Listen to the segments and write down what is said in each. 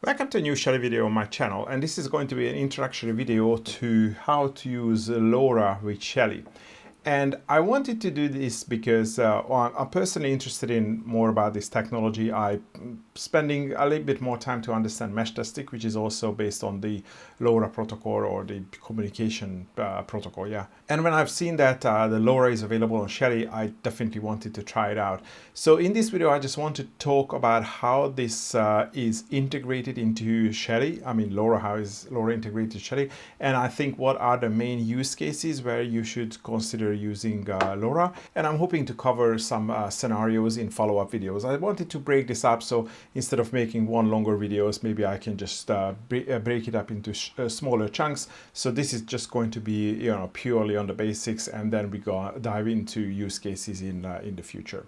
Welcome to a new Shelly video on my channel, and this is going to be an introductory video to how to use LoRa with Shelly. And I wanted to do this because I'm personally interested in more about this technology. I'm spending a little bit more time to understand mesh testing, which is also based on the LoRa protocol or the communication protocol, yeah. And when I've seen that the LoRa is available on Shelly, I definitely wanted to try it out. So in this video, I just want to talk about how this is integrated into Shelly. I mean, LoRa, how is LoRa integrated to Shelly? And I think what are the main use cases where you should consider using LoRa, and I'm hoping to cover some scenarios in follow-up videos. I wanted to break this up, so instead of making one longer videos, maybe I can just break it up into smaller chunks. So this is just going to be, purely on the basics, and then we dive into use cases in the future.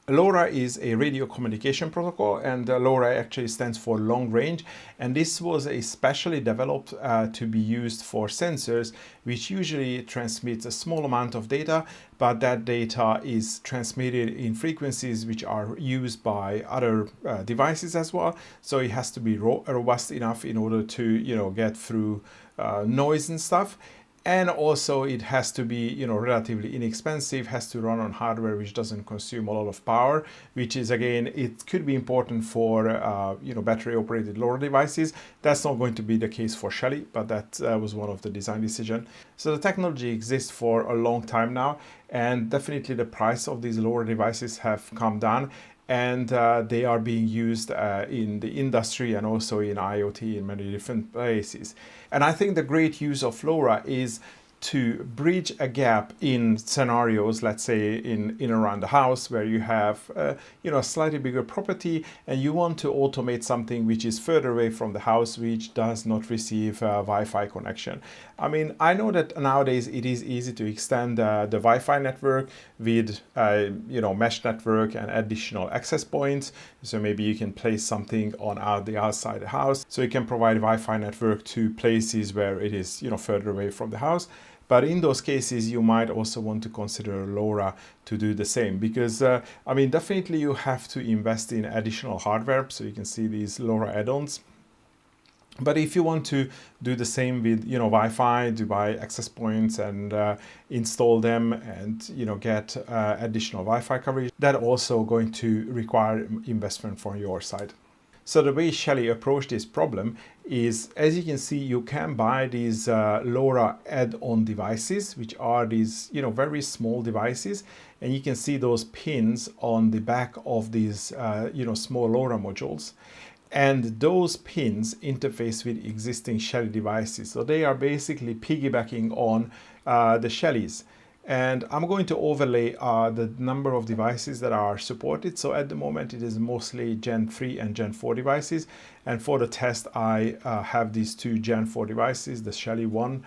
LoRa is a radio communication protocol, and LoRa actually stands for long range, and this was especially developed to be used for sensors which usually transmit a small amount of data, but that data is transmitted in frequencies which are used by other devices as well. So it has to be robust enough in order to get through noise and stuff. And also it has to be, relatively inexpensive, has to run on hardware which doesn't consume a lot of power, which is, again, it could be important for, battery operated LoRa devices. That's not going to be the case for Shelly, but that was one of the design decisions. So the technology exists for a long time now, and definitely the price of these LoRa devices have come down, and they are being used in the industry and also in IoT in many different places. And I think the great use of LoRa is to bridge a gap in scenarios, let's say in around the house, where you have a slightly bigger property and you want to automate something which is further away from the house, which does not receive Wi-Fi connection. I mean, I know that nowadays it is easy to extend the Wi-Fi network with mesh network and additional access points. So maybe you can place something on the outside the house, so you can provide Wi-Fi network to places where it is further away from the house. But in those cases, you might also want to consider LoRa to do the same, because definitely you have to invest in additional hardware. So you can see these LoRa add-ons. But if you want to do the same with Wi-Fi, to buy access points and install them and get additional Wi-Fi coverage, that also going to require investment from your side. So the way Shelly approached this problem is, as you can see, you can buy these LoRa add-on devices, which are these very small devices, and you can see those pins on the back of these small LoRa modules. And those pins interface with existing Shelly devices. So they are basically piggybacking on the Shellys. And I'm going to overlay the number of devices that are supported. So at the moment, it is mostly Gen 3 and Gen 4 devices. And for the test, I have these two Gen 4 devices, the Shelly 1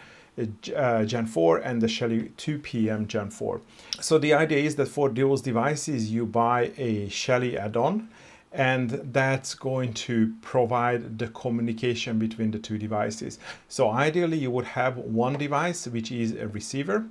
Gen 4 and the Shelly 2 PM Gen 4. So the idea is that for those devices, you buy a Shelly add-on, and that's going to provide the communication between the two devices. So ideally, you would have one device, which is a receiver,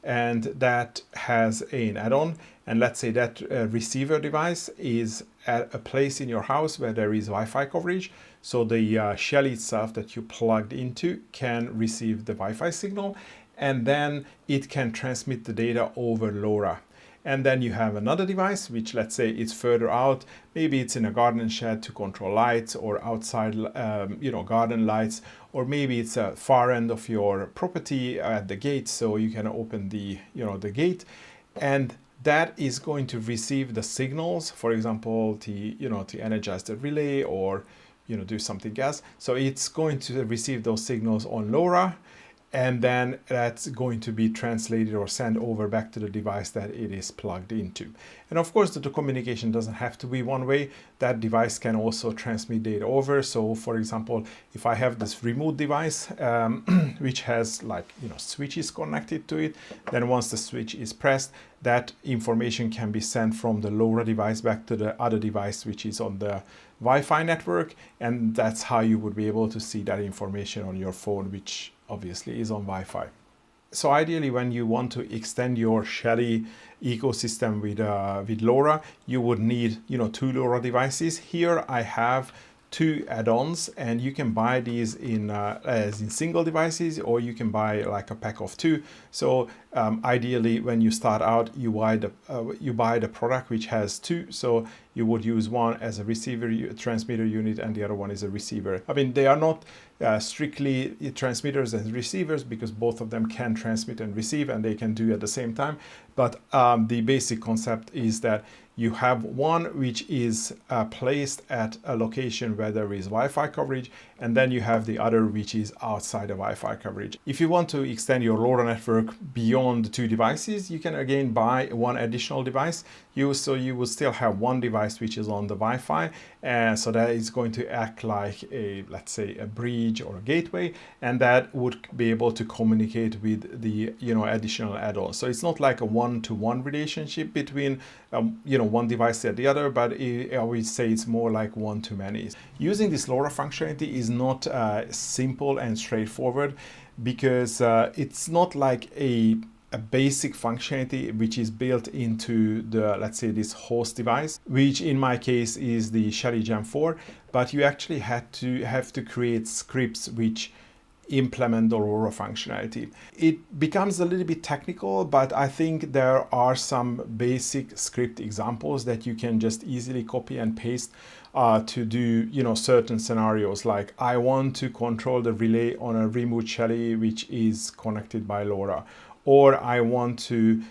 and that has an add-on. And let's say that receiver device is at a place in your house where there is Wi-Fi coverage. So the Shelly itself that you plugged into can receive the Wi-Fi signal, and then it can transmit the data over LoRa. And then you have another device, which, let's say, it's further out. Maybe it's in a garden shed to control lights, or outside, garden lights, or maybe it's a far end of your property at the gate, so you can open the gate, and that is going to receive the signals, for example, to energize the relay or do something else. So it's going to receive those signals on LoRa, and then that's going to be translated or sent over back to the device that it is plugged into. And of course, the communication doesn't have to be one way. That device can also transmit data over. So for example, if I have this remote device, which has switches connected to it, then once the switch is pressed, that information can be sent from the LoRa device back to the other device, which is on the Wi-Fi network. And that's how you would be able to see that information on your phone, which obviously is on Wi-Fi. So ideally, when you want to extend your Shelly ecosystem with LoRa, you would need two LoRa devices. Here I have two add-ons, and you can buy these in as in single devices, or you can buy like a pack of two. So ideally, when you start out, you buy the product which has two. So you would use one as a receiver transmitter unit, and the other one is a receiver. I mean, they are not strictly transmitters and receivers, because both of them can transmit and receive, and they can do at the same time. But the basic concept is that you have one which is placed at a location where there is Wi-Fi coverage, and then you have the other which is outside the Wi-Fi coverage. If you want to extend your LoRa network beyond the two devices, you can again buy one additional device. So you will still have one device which is on the Wi-Fi, and so that is going to act like a, let's say, a bridge or a gateway, and that would be able to communicate with the additional add-ons. So it's not like a one-to-one relationship between one device and the other, but I would say it's more like one-to-many. Using this LoRa functionality is not simple and straightforward, because it's not like a basic functionality which is built into the, let's say, this host device, which in my case is the Shelly Gen 4, but you actually have to create scripts which implement the LoRa functionality. It becomes a little bit technical, but I think there are some basic script examples that you can just easily copy and paste to do certain scenarios, like I want to control the relay on a remote Shelly which is connected by LoRa, or I want to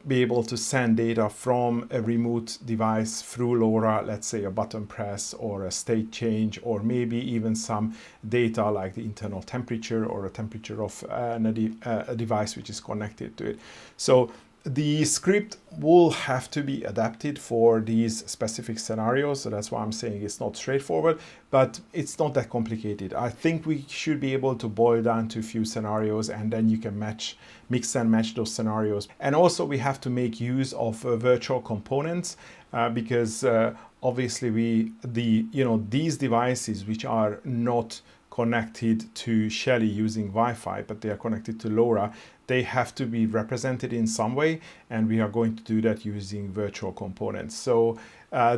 be able to send data from a remote device through LoRa, let's say a button press or a state change, or maybe even some data like the internal temperature or a temperature of a device which is connected to it. So the script will have to be adapted for these specific scenarios. So that's why I'm saying it's not straightforward, but it's not that complicated. I think we should be able to boil down to a few scenarios, and then you can mix and match those scenarios. And also we have to make use of virtual components, because obviously these devices which are not connected to Shelly using Wi-Fi, but they are connected to LoRa, they have to be represented in some way, and we are going to do that using virtual components. So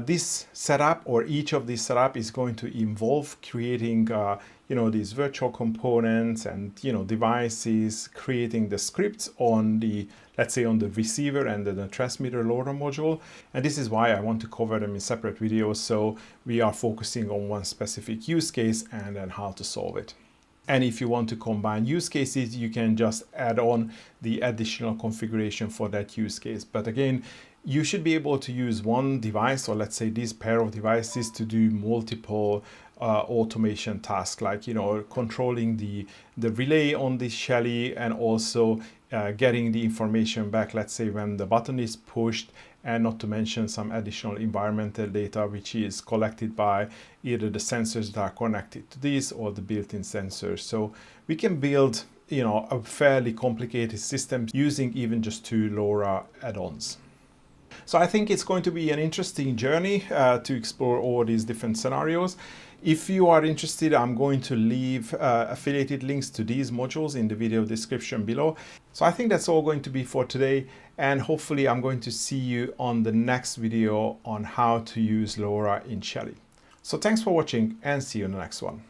this setup, or each of these setup, is going to involve creating these virtual components and devices, creating the scripts on the, let's say, on the receiver and the transmitter LoRa module. And this is why I want to cover them in separate videos, so we are focusing on one specific use case and then how to solve it. And if you want to combine use cases, you can just add on the additional configuration for that use case. But again, you should be able to use one device, or let's say this pair of devices, to do multiple automation tasks, like controlling the relay on this Shelly, and also getting the information back, let's say when the button is pushed, and not to mention some additional environmental data which is collected by either the sensors that are connected to this or the built-in sensors. So we can build a fairly complicated system using even just two LoRa add-ons. So I think it's going to be an interesting journey to explore all these different scenarios. If you are interested, I'm going to leave affiliated links to these modules in the video description below. So I think that's all going to be for today, and hopefully I'm going to see you on the next video on how to use LoRa in Shelly. So thanks for watching, and see you in the next one.